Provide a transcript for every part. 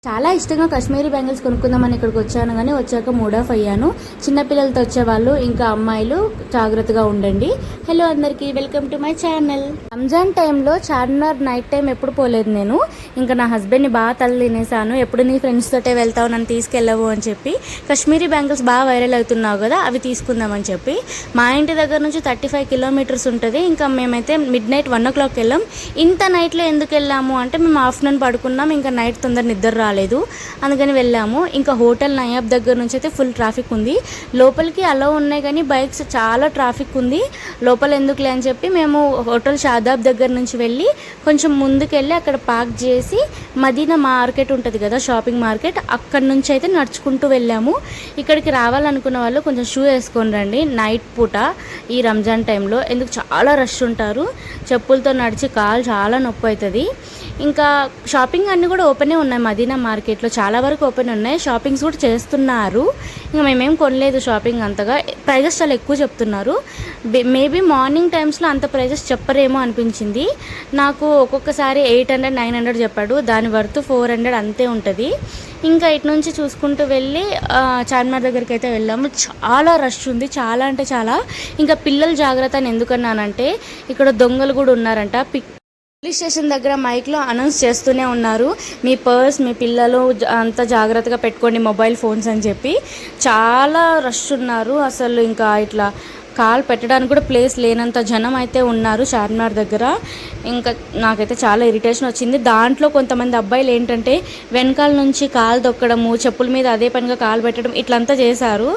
చాలా ఇష్టంగా కాశ్మీరీ బ్యాంగిల్స్ కొనుక్కుందామని ఇక్కడికి వచ్చాను, కానీ వచ్చాక మూడ్ ఆఫ్ అయ్యాను. చిన్నపిల్లలతో వచ్చేవాళ్ళు ఇంకా అమ్మాయిలు జాగ్రత్తగా ఉండండి. హలో అందరికీ, welcome to my channel. Ramzan టైంలో చార్మినార్ నైట్ టైం ఎప్పుడు పోలేదు నేను. ఇంకా నా హస్బెండ్ని బాగా తల తినేసాను. ఎప్పుడు నీ ఫ్రెండ్స్ తోటే వెళ్తావు, నన్ను తీసుకెళ్ళవు అని చెప్పి. కాశ్మీరీ బ్యాంగిల్స్ బాగా వైరల్ అవుతున్నావు కదా, అవి తీసుకుందామని చెప్పి. మా ఇంటి దగ్గర నుంచి 35 కిలోమీటర్స్ ఉంటుంది. ఇంకా మేమైతే మిడ్ నైట్ 1 o'clock వెళ్ళాం. ఇంత నైట్లో ఎందుకు వెళ్ళాము అంటే, మేము ఆఫ్టర్నూన్ పడుకున్నాం, ఇంకా నైట్ తొందర నిద్ర రాలేదు, అందుకని వెళ్ళాము. ఇంకా హోటల్ నయాబ్ దగ్గర నుంచి అయితే ఫుల్ ట్రాఫిక్ ఉంది. లోపలికి అలో ఉన్నాయి కానీ బైక్స్ చాలా ట్రాఫిక్ ఉంది. లోపల ఎందుకులే అని చెప్పి మేము హోటల్ షాదాబ్ దగ్గర నుంచి వెళ్ళి కొంచెం ముందుకెళ్ళి అక్కడ పార్క్ చేసి మదీనా మార్కెట్ ఉంటుంది కదా, షాపింగ్ మార్కెట్, అక్కడ నుంచి అయితే నడుచుకుంటూ వెళ్ళాము. ఇక్కడికి రావాలనుకున్న వాళ్ళు కొంచెం షూ వేసుకొని రండి. నైట్ పూట ఈ రంజాన్ టైంలో ఎందుకు చాలా రష్ ఉంటారు. చెప్పులతో నడిచి కాలు చాలా నొప్పి అవుతుంది. ఇంకా షాపింగ్ అన్నీ కూడా ఓపెనే ఉన్నాయి. మదీనా మార్కెట్లో చాలా వరకు ఓపెన్ ఉన్నాయి. షాపింగ్స్ కూడా చేస్తున్నారు. ఇంకా మేమేం కొనలేదు షాపింగ్ అంతగా. ప్రైజెస్ చాలా ఎక్కువ చెప్తున్నారు. మేబీ మార్నింగ్ టైమ్స్లో అంత ప్రైజెస్ చెప్పరేమో అనిపించింది నాకు. ఒక్కొక్కసారి 800, 900 చెప్పాడు. దాని వర్త్ 400 అంతే ఉంటుంది. ఇంకా ఇటు నుంచి చూసుకుంటూ వెళ్ళి చార్మినార్ దగ్గరికి అయితే వెళ్ళాము. చాలా రష్ ఉంది, చాలా అంటే చాలా. ఇంకా పిల్లలు జాగ్రత్త అని ఎందుకన్నానంటే, ఇక్కడ దొంగలు కూడా ఉన్నారంట. పోలీస్ స్టేషన్ దగ్గర మైక్లో అనౌన్స్ చేస్తూనే ఉన్నారు, మీ పర్స్, మీ పిల్లలు అంత జాగ్రత్తగా పెట్టుకోండి, మొబైల్ ఫోన్స్ అని చెప్పి. చాలా రష్ ఉన్నారు అసలు. ఇంకా ఇట్లా కాల్ పెట్టడానికి కూడా ప్లేస్ లేనంత జనం అయితే ఉన్నారు చార్మినార్ దగ్గర. ఇంకా నాకైతే చాలా ఇరిటేషన్ వచ్చింది. దాంట్లో కొంతమంది అబ్బాయిలు ఏంటంటే వెనకాల నుంచి కాలు దొక్కడము, చెప్పుల మీద అదే పనిగా కాలు పెట్టడం, ఇట్లంతా చేశారు.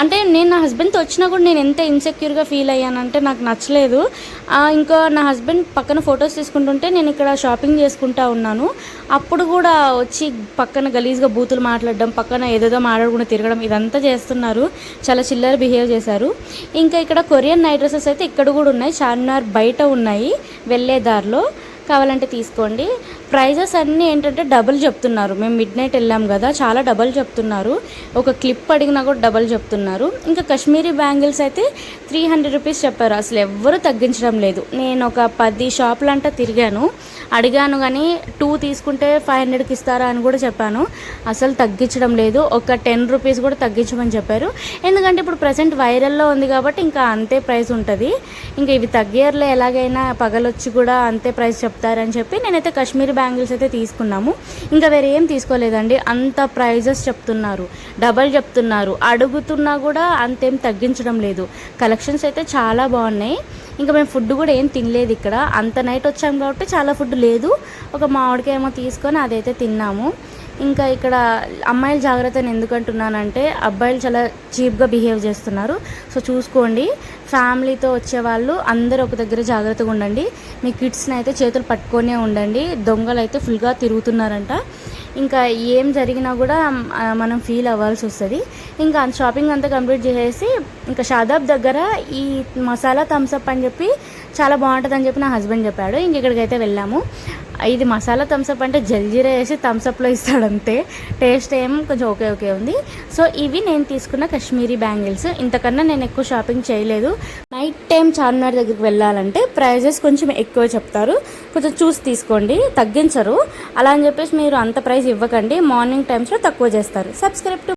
అంటే నేను నా హస్బెండ్తో వచ్చినా కూడా నేను ఎంత ఇన్సెక్యూర్గా ఫీల్ అయ్యానంటే నాకు నచ్చలేదు. ఇంకా నా హస్బెండ్ పక్కన ఫొటోస్ తీసుకుంటుంటే నేను ఇక్కడ షాపింగ్ చేసుకుంటా ఉన్నాను. అప్పుడు కూడా వచ్చి పక్కన గలీజ్గా బూతులు మాట్లాడడం, పక్కన ఏదేదో మాట్లాడకుండా తిరగడం, ఇదంతా చేస్తున్నారు. చాలా చిల్లర బిహేవ్ చేశారు. ఇంకా ఇక్కడ కొరియన్ నైట్ డ్రెస్సెస్ అయితే ఇక్కడ కూడా ఉన్నాయి. చార్మినార్ బయట ఉన్నాయి, వెళ్ళే దారిలో. కావాలంటే తీసుకోండి. ప్రైజెస్ అన్నీ ఏంటంటే డబుల్ చెప్తున్నారు. మేము మిడ్ నైట్ వెళ్ళాం కదా, చాలా డబుల్ చెప్తున్నారు. ఒక క్లిప్ అడిగినా కూడా డబుల్ చెప్తున్నారు. ఇంకా కాశ్మీరీ బ్యాంగిల్స్ అయితే 300 రూపీస్ చెప్పారు. అసలు ఎవ్వరూ తగ్గించడం లేదు. నేను ఒక 10 షాపులంటా తిరిగాను, అడిగాను, కానీ 2 తీసుకుంటే 500కి ఇస్తారా అని కూడా చెప్పాను. అసలు తగ్గించడం లేదు. ఒక 10 రూపీస్ కూడా తగ్గించమని చెప్పారు. ఎందుకంటే ఇప్పుడు ప్రజెంట్ వైరల్లో ఉంది కాబట్టి ఇంకా అంతే ప్రైస్ ఉంటుంది. ఇంకా ఇవి తగ్గేర్లో ఎలాగైనా పగలొచ్చి కూడా అంతే ప్రైస్ చెప్తారని చెప్పి నేనైతే కాశ్మీరీ బ్యాంగిల్స్ అయితే తీసుకున్నాము. ఇంకా వేరే ఏం తీసుకోలేదండి. అంత ప్రైజెస్ చెప్తున్నారు, డబల్ చెప్తున్నారు. అడుగుతున్నా కూడా అంతేం తగ్గించడం లేదు. కలెక్షన్స్ అయితే చాలా బాగున్నాయి. ఇంకా మేము ఫుడ్ కూడా ఏం తినలేదు ఇక్కడ. అంత నైట్ వచ్చాము కాబట్టి చాలా ఫుడ్ లేదు. ఒక మామిడికాయ ఏమో తీసుకొని అదైతే తిన్నాము. ఇంకా ఇక్కడ అమ్మాయిలు జాగ్రత్తని ఎందుకంటున్నానంటే, అబ్బాయిలు చాలా చీప్గా బిహేవ్ చేస్తున్నారు. సో చూసుకోండి. ఫ్యామిలీతో వచ్చేవాళ్ళు అందరూ ఒక దగ్గర జాగ్రత్తగా ఉండండి. మీ కిడ్స్ని అయితే చేతులు పట్టుకొనే ఉండండి. దొంగలు అయితే ఫుల్గా తిరుగుతున్నారంట. ఇంకా ఏం జరిగినా కూడా మనం ఫీల్ అవ్వాల్సి వస్తుంది. ఇంకా షాపింగ్ అంతా కంప్లీట్ చేసేసి ఇంకా షాదాబ్ దగ్గర ఈ మసాలా థమ్స్అప్ అని చెప్పి చాలా బాగుంటుంది అని చెప్పి నా హస్బెండ్ చెప్పాడు. ఇంక ఇక్కడికైతే వెళ్ళాము. ఇది మసాలా థమ్స్అప్ అంటే జల్జీరా వేసి థమ్స్అప్లో ఇస్తాడంతే. టేస్ట్ ఏం కొంచెం ఓకే ఉంది. సో ఇవి నేను తీసుకున్న కాశ్మీరీ బ్యాంగిల్స్. ఇంతకన్నా నేను ఎక్కువ షాపింగ్ చేయలేదు. నైట్ టైం చార్మినార్ దగ్గరికి వెళ్ళాలంటే ప్రైజెస్ కొంచెం ఎక్కువ చెప్తారు. కొంచెం చూసి తీసుకోండి, తగ్గించరు. అలా అని చెప్పేసి మీరు అంత ప్రైస్ ఇవ్వకండి. మార్నింగ్ టైమ్స్లో తక్కువ చేస్తారు. Subscribe to